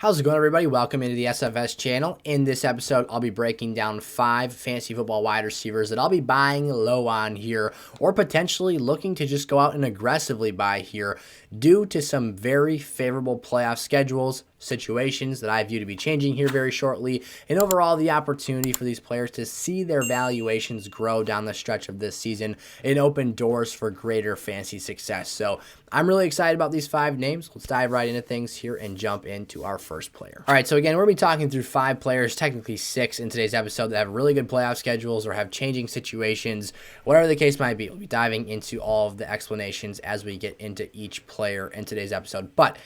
How's it going, everybody? Welcome into the SFS channel. In this episode, I'll be breaking down 5 fantasy football wide receivers that I'll be buying low on here, or potentially looking to just go out and aggressively buy here due to some very favorable playoff schedules, situations that I view to be changing here very shortly, and overall the opportunity for these players to see their valuations grow down the stretch of this season and open doors for greater fantasy success. So I'm really excited about these 5 names. Let's dive right into things here and jump into our first player. All right, so again, we're going to be talking through 5 players, technically 6 in today's episode, that have really good playoff schedules or have changing situations, whatever the case might be. We'll be diving into all of the explanations as we get into each player in today's episode. But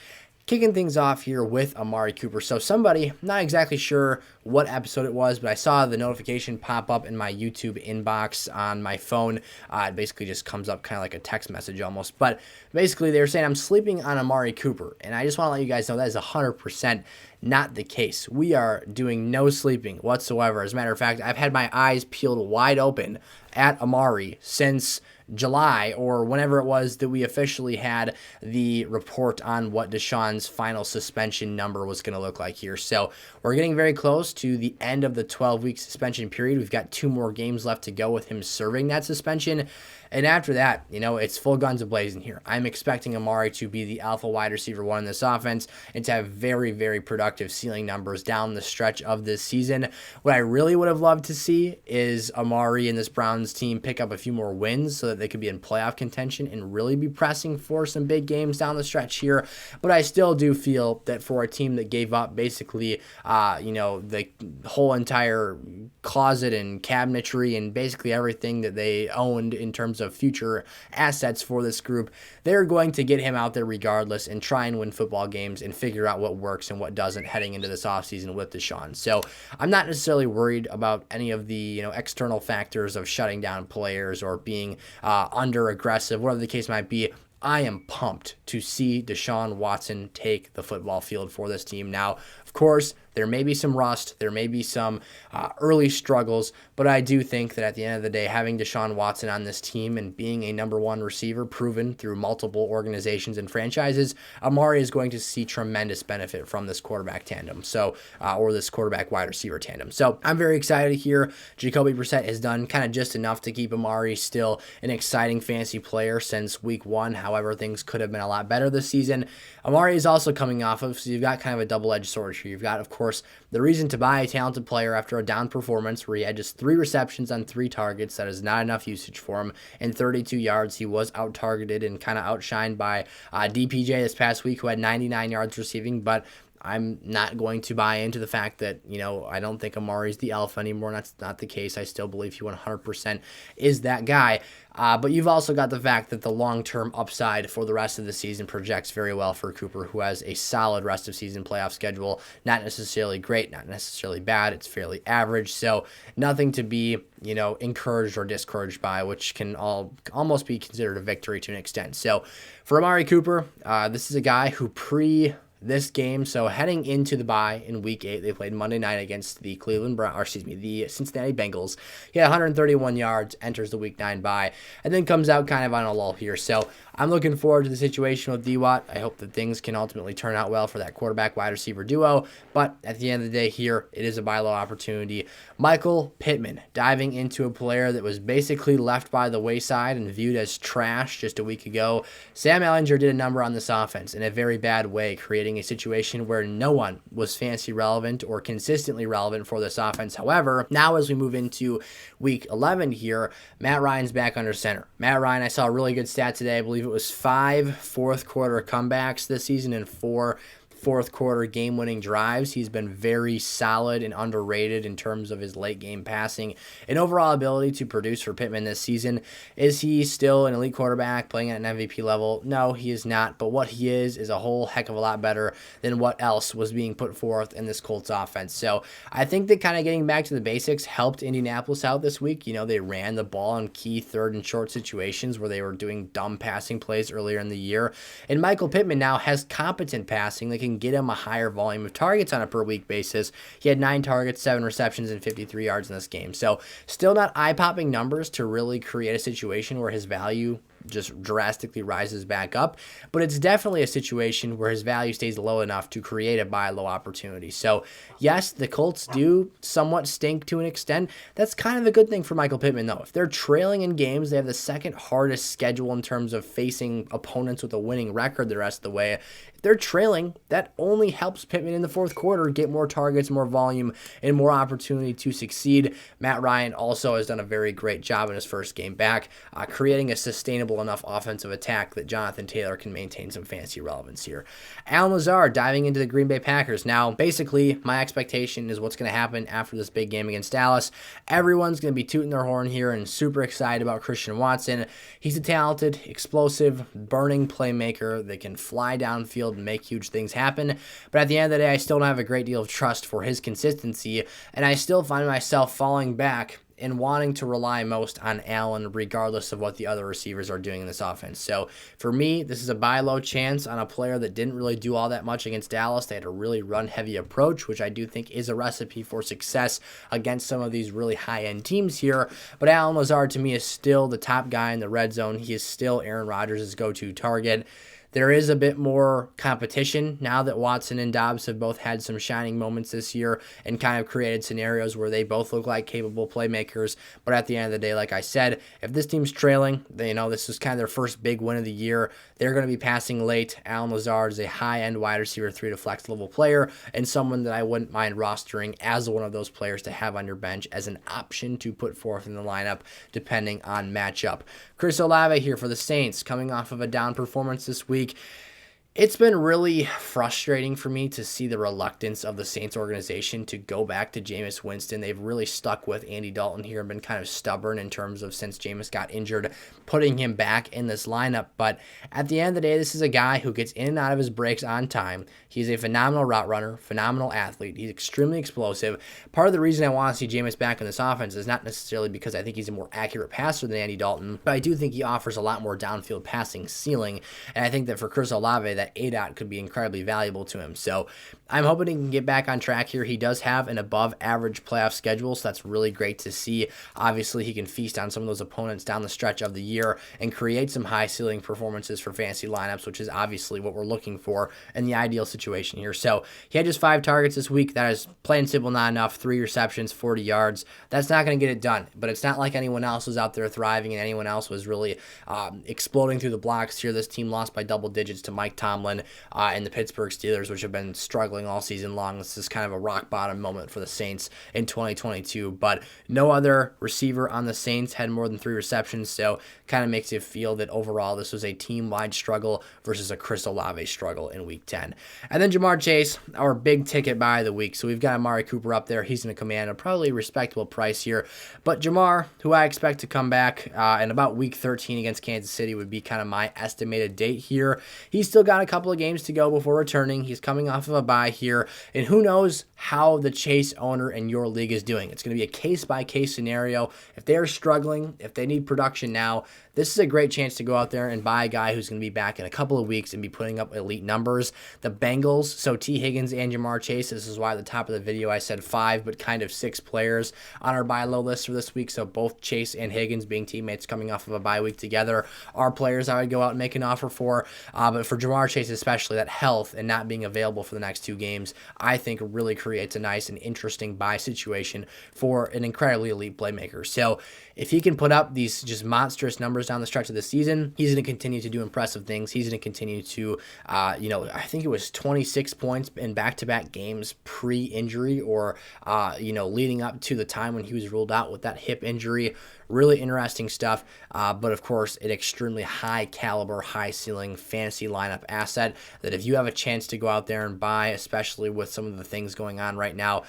kicking things off here with Amari Cooper. So somebody, not exactly sure what episode it was, but I saw the notification pop up in my YouTube inbox on my phone. It basically just comes up kind of like a text message almost. But basically they were saying I'm sleeping on Amari Cooper. And I just want to let you guys know that is 100% not the case. We are doing no sleeping whatsoever. As a matter of fact, I've had my eyes peeled wide open at Amari since July, or whenever it was that we officially had the report on what Deshaun's final suspension number was going to look like here. So we're getting very close to the end of the 12-week suspension period. We've got 2 more games left to go with him serving that suspension. And after that, it's full guns a-blazing here. I'm expecting Amari to be the alpha wide receiver 1 in this offense and to have very, very productive ceiling numbers down the stretch of this season. What I really would have loved to see is Amari and this Browns team pick up a few more wins so that they could be in playoff contention and really be pressing for some big games down the stretch here. But I still do feel that for a team that gave up basically, the whole entire closet and cabinetry and basically everything that they owned in terms of future assets for this group, they're going to get him out there regardless and try and win football games and figure out what works and what doesn't heading into this offseason with Deshaun. So I'm not necessarily worried about any of the external factors of shutting down players or being under aggressive, whatever the case might be. I am pumped to see Deshaun Watson take the football field for this team. Now, of course, there may be some rust, there may be some early struggles, but I do think that at the end of the day, having Deshaun Watson on this team and being a number 1 receiver proven through multiple organizations and franchises, Amari is going to see tremendous benefit from this quarterback tandem, or this quarterback wide receiver tandem. So I'm very excited here. Jacoby Brissett has done kind of just enough to keep Amari still an exciting fantasy player since week 1. However, things could have been a lot better this season. Amari is also coming off of, so you've got kind of a double-edged sword here. You've got, of course, the reason to buy a talented player after a down performance where he had just 3 receptions on 3 targets. That is not enough usage for him. And 32 yards, he was out-targeted and kind of outshined by DPJ this past week, who had 99 yards receiving, but I'm not going to buy into the fact that, I don't think Amari's the alpha anymore. That's not the case. I still believe he 100% is that guy. But you've also got the fact that the long-term upside for the rest of the season projects very well for Cooper, who has a solid rest of season playoff schedule. Not necessarily great, not necessarily bad. It's fairly average. So nothing to be, encouraged or discouraged by, which can almost be considered a victory to an extent. So for Amari Cooper, this is a guy who this game, so heading into the bye in week 8, they played Monday night against the the Cincinnati Bengals. He had 131 yards, enters the week 9 bye, and then comes out kind of on a lull here. So I'm looking forward to the situation with D-Watt. I hope that things can ultimately turn out well for that quarterback wide receiver duo, but at the end of the day here, it is a buy low opportunity. Michael Pittman, diving into a player that was basically left by the wayside and viewed as trash just a week ago. Sam Ehlinger did a number on this offense in a very bad way, creating a situation where no one was fantasy relevant or consistently relevant for this offense. However, now as we move into week 11 here, Matt Ryan's back under center. Matt Ryan, I saw a really good stat today. I believe it was 5 fourth quarter comebacks this season and 4 fourth quarter game-winning drives. He's been very solid and underrated in terms of his late game passing and overall ability to produce for Pittman this season. Is he still an elite quarterback playing at an MVP level? No, he is not, but what he is a whole heck of a lot better than what else was being put forth in this Colts offense. So I think that kind of getting back to the basics helped Indianapolis out this week. They ran the ball in key 3rd and short situations where they were doing dumb passing plays earlier in the year, and Michael Pittman now has competent passing that can get him a higher volume of targets on a per week basis. He had 9 targets, 7 receptions, and 53 yards in this game. So still not eye-popping numbers to really create a situation where his value just drastically rises back up. But it's definitely a situation where his value stays low enough to create a buy low opportunity. So yes, the Colts do somewhat stink to an extent. That's kind of a good thing for Michael Pittman, though. If they're trailing in games, they have the second hardest schedule in terms of facing opponents with a winning record the rest of the way. If they're trailing, that only helps Pittman in the fourth quarter get more targets, more volume, and more opportunity to succeed. Matt Ryan also has done a very great job in his first game back, creating a sustainable enough offensive attack that Jonathan Taylor can maintain some fantasy relevance here. Allen Lazard diving into the Green Bay Packers. Now, basically, my expectation is what's going to happen after this big game against Dallas. Everyone's going to be tooting their horn here and super excited about Christian Watson. He's a talented, explosive, burning playmaker that can fly downfield and make huge things happen. But at the end of the day, I still don't have a great deal of trust for his consistency, and I still find myself falling back and wanting to rely most on Allen regardless of what the other receivers are doing in this offense. So for me, this is a buy low chance on a player that didn't really do all that much against Dallas. They had a really run-heavy approach, which I do think is a recipe for success against some of these really high-end teams here. But Allen Lazard, to me, is still the top guy in the red zone. He is still Aaron Rodgers' go-to target. There is a bit more competition now that Watson and Dobbs have both had some shining moments this year and kind of created scenarios where they both look like capable playmakers. But at the end of the day, like I said, if this team's trailing, this is kind of their first big win of the year. They're going to be passing late. Allen Lazard is a high-end wide receiver 3 to flex level player and someone that I wouldn't mind rostering as one of those players to have on your bench as an option to put forth in the lineup depending on matchup. Chris Olave here for the Saints, coming off of a down performance this week. It's been really frustrating for me to see the reluctance of the Saints organization to go back to Jameis Winston. They've really stuck with Andy Dalton here and been kind of stubborn in terms of, since Jameis got injured, putting him back in this lineup. But at the end of the day, this is a guy who gets in and out of his breaks on time. He's a phenomenal route runner, phenomenal athlete. He's extremely explosive. Part of the reason I want to see Jameis back in this offense is not necessarily because I think he's a more accurate passer than Andy Dalton, but I do think he offers a lot more downfield passing ceiling. And I think that for Chris Olave, that ADOT could be incredibly valuable to him. So I'm hoping he can get back on track here. He does have an above average playoff schedule, so that's really great to see. Obviously, he can feast on some of those opponents down the stretch of the year and create some high ceiling performances for fantasy lineups, which is obviously what we're looking for in the ideal situation here. So he had just 5 targets this week. That is plain and simple not enough. 3 receptions, 40 yards. That's not going to get it done, but it's not like anyone else was out there thriving and anyone else was really exploding through the blocks here. This team lost by double digits to Mike Tomlin and the Pittsburgh Steelers, which have been struggling all season long. This is kind of a rock bottom moment for the Saints in 2022, but no other receiver on the Saints had more than 3 receptions, so kind of makes you feel that overall this was a team-wide struggle versus a Chris Olave struggle in Week 10. And then Jamar Chase, our big ticket buy of the week. So we've got Amari Cooper up there. He's going to command a probably respectable price here, but Jamar, who I expect to come back in about Week 13 against Kansas City, would be kind of my estimated date here. He's still got a couple of games to go before returning. He's coming off of a bye here, and who knows how the Chase owner in your league is doing. It's going to be a case-by-case scenario. If they are struggling, if they need production now, this is a great chance to go out there and buy a guy who's going to be back in a couple of weeks and be putting up elite numbers. The Bengals, so T. Higgins and Jamar Chase, this is why at the top of the video I said 5, but kind of 6 players on our buy low list for this week. So both Chase and Higgins, being teammates coming off of a bye week together, are players I would go out and make an offer for. But for Jamar Chase especially, that health and not being available for the next 2 games, I think really creates a nice and interesting buy situation for an incredibly elite playmaker. So if he can put up these just monstrous numbers down the stretch of the season, he's going to continue to do impressive things. He's going to continue to, I think it was 26 points in back-to-back games pre-injury or, leading up to the time when he was ruled out with that hip injury. Really interesting stuff, but of course, an extremely high caliber, high ceiling fantasy lineup asset that if you have a chance to go out there and buy, especially with some of the things going on right now,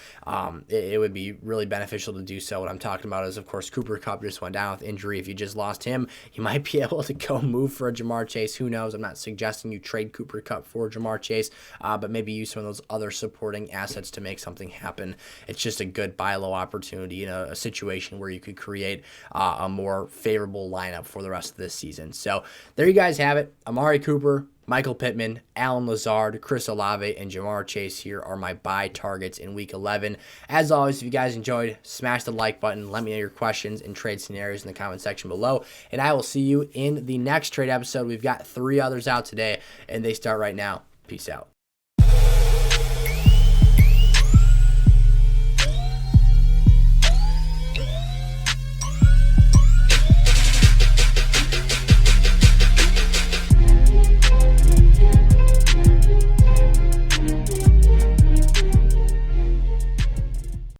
it would be really beneficial to do so. What I'm talking about is, of course, Cooper Kupp just went down with injury. If you just lost him, you might be able to go move for a Jamar Chase. Who knows? I'm not suggesting you trade Cooper Kupp for Jamar Chase, but maybe use some of those other supporting assets to make something happen. It's just a good buy low opportunity in a situation where you could create a more favorable lineup for the rest of this season. So there you guys have it. Amari Cooper, Michael Pittman, Alan Lazard, Chris Olave, and Jamar Chase here are my buy targets in Week 11. As always, if you guys enjoyed, smash the like button. Let me know your questions and trade scenarios in the comment section below. And I will see you in the next trade episode. We've got 3 others out today, and they start right now. Peace out.